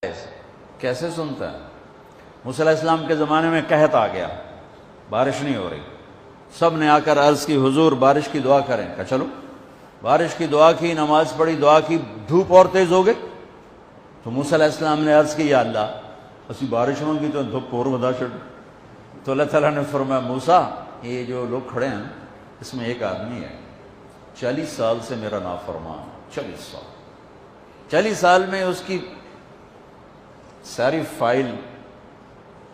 کیسے سنتا ہے؟ موسیٰ علیہ السلام کے زمانے میں قحط آ گیا، بارش نہیں ہو رہی، سب نے آ کر عرض کی حضور بارش کی دعا کریں، کہا چلو بارش کی دعا کی، نماز پڑھی، دعا کی، دھوپ اور تیز ہو گئی تو موسیٰ علیہ السلام نے عرض کی یا اللہ اسی بارش ہوں گی تو دھوپ اور بدا چڑھ، تو اللہ تعالیٰ نے فرمایا موسیٰ یہ جو لوگ کھڑے ہیں اس میں ایک آدمی ہے 40 سال سے میرا نافرمان، 40 سال میں اس کی ساری فائل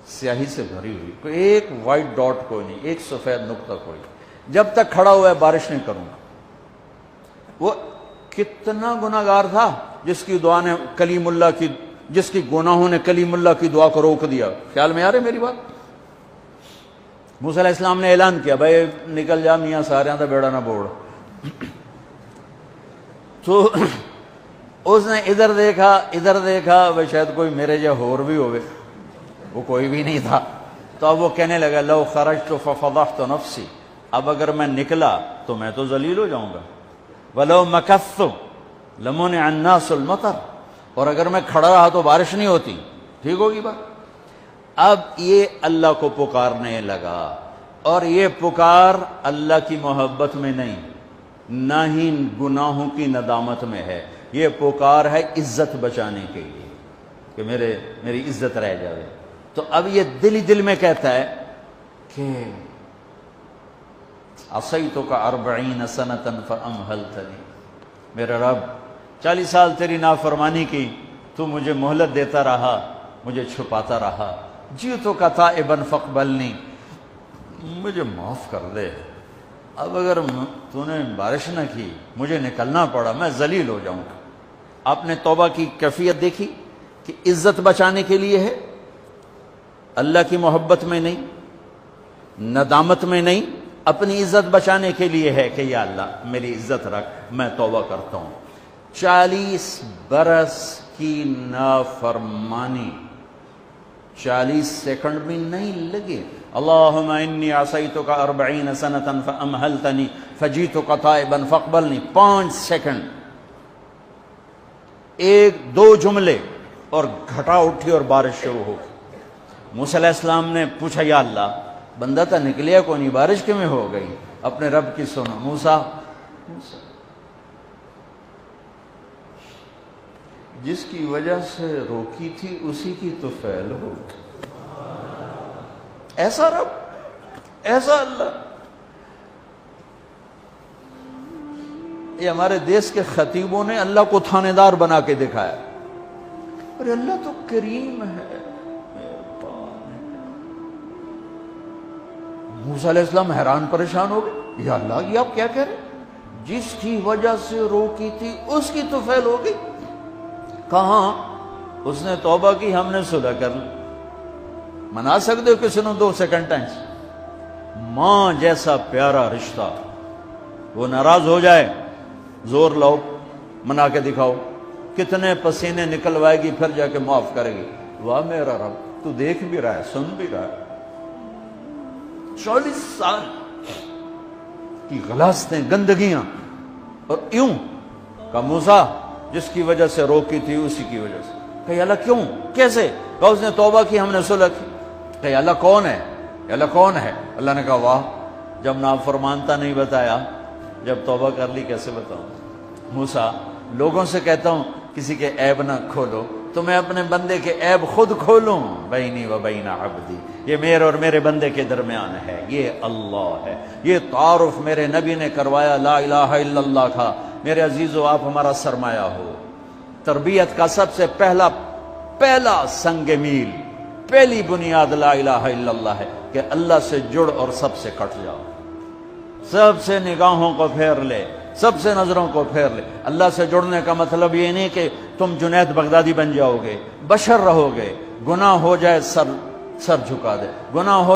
سیاہی سے بھری ہوئی، کوئی ایک وائٹ ڈاٹ کوئی نہیں، ایک سفید نقطہ کوئی، جب تک کھڑا ہوا ہے بارش نہیں کروں گا۔ وہ کتنا گناہگار تھا جس کی دعا نے کلیم اللہ کی، جس کی گناہوں نے کلیم اللہ کی دعا کو روک دیا۔ خیال میں آ رہے میری بات؟ موسیٰ علیہ السلام نے اعلان کیا بھائی نکل جا میاں سارے دا بیڑا نہ بوڑ۔ تو اس نے ادھر دیکھا بھائی شاید کوئی میرے جا ہور بھی ہوئے، وہ کوئی بھی نہیں تھا، تو اب وہ کہنے لگا لو خرجت ففضحت نفسی، اب اگر میں نکلا تو میں تو ذلیل ہو جاؤں گا، ولو مکثت لمنع الناس المطر، اور اگر میں کھڑا رہا تو بارش نہیں ہوتی، ٹھیک ہوگی بات۔ اب یہ اللہ کو پکارنے لگا، اور یہ پکار اللہ کی محبت میں نہیں، نہ ہی گناہوں کی ندامت میں ہے، یہ پکار ہے عزت بچانے کے لیے کہ میری عزت رہ جائے۔ تو اب یہ دل ہی دل میں کہتا ہے کہ عصیتک 40 سنۃ فامہلتنی، میرے رب 40 سال تیری نافرمانی کی، تو مجھے مہلت دیتا رہا، مجھے چھپاتا رہا، جئتک تائبا فاقبلنی، مجھے معاف کر دے، اب اگر تو نے بارش نہ کی مجھے نکلنا پڑا میں ذلیل ہو جاؤں گا۔ آپ نے توبہ کی کیفیت دیکھی کہ عزت بچانے کے لیے ہے، اللہ کی محبت میں نہیں، ندامت میں نہیں، اپنی عزت بچانے کے لیے ہے کہ یا اللہ میری عزت رکھ، میں توبہ کرتا ہوں۔ 40 برس کی نافرمانی 40 سیکنڈ بھی نہیں لگے۔ اللہم انی عصیتک 40 سنۃ فامہلتنی فجئتک تائبا فاقبلنی، 5 سیکنڈ، 1-2 جملے اور گھٹا اٹھی اور بارش شروع ہو گئی۔ موسیٰ علیہ السلام نے پوچھا یا اللہ بندہ تا نکلیا کو نہیں، بارش کیوں میں ہو گئی؟ اپنے رب کی سنو، موسیٰ جس کی وجہ سے روکی تھی اسی کی تو فعل ہو، ایسا رب، ایسا اللہ۔ یہ ہمارے دیس کے خطیبوں نے اللہ کو تھانے دار بنا کے دکھایا، اور اللہ تو کریم ہے۔ موسیٰ علیہ السلام حیران پریشان ہو گئے، یا اللہ یہ آپ کیا کہہ رہے ہیں؟ جس کی وجہ سے روکی تھی اس کی تو فعل ہو گئی۔ کہاں اس نے توبہ کی، ہم نے صلح کر لی۔ منا سکتے ہو کسی نے 2 سیکنڈ ٹائم؟ ماں جیسا پیارا رشتہ، وہ ناراض ہو جائے زور لاؤ منا کے دکھاؤ، کتنے پسینے نکلوائے گی پھر جا کے معاف کرے گی۔ واہ میرا رب تو دیکھ بھی رہا ہے، سن بھی رہا ہے۔ 40 سال کی غلاظتیں، گندگیاں، اور یوں کہ موسیٰ جس کی وجہ سے روکی تھی اسی کی وجہ سے۔ کہ اللہ کیوں، کیسے؟ کہ اس نے توبہ کی، ہم نے صلح کی۔ کہ اللہ کون ہے؟ اللہ کون ہے؟ اللہ نے کہا واہ، جب نافرمانتا نہیں بتایا، جب توبہ کر لی کیسے بتاؤں؟ موسیٰ لوگوں سے کہتا ہوں کسی کے عیب نہ کھولو، تو میں اپنے بندے کے عیب خود کھولوں؟ بینی و بین عبدی، یہ میرے اور میرے بندے کے درمیان ہے، یہ اللہ ہے۔ یہ تعارف میرے نبی نے کروایا لا الہ الا اللہ کا۔ میرے عزیزو آپ ہمارا سرمایہ ہو۔ تربیت کا سب سے پہلا سنگ میل، پہلی بنیاد لا الہ الا اللہ ہے کہ اللہ سے جڑ اور سب سے کٹ جاؤ، سب سے نگاہوں کو پھیر لے، سب سے نظروں کو پھیر لے۔ اللہ سے جڑنے کا مطلب یہ نہیں کہ تم جنید بغدادی بن جاؤ گے، بشر رہو گے، گناہ ہو جائے سر جھکا دے، گناہ ہو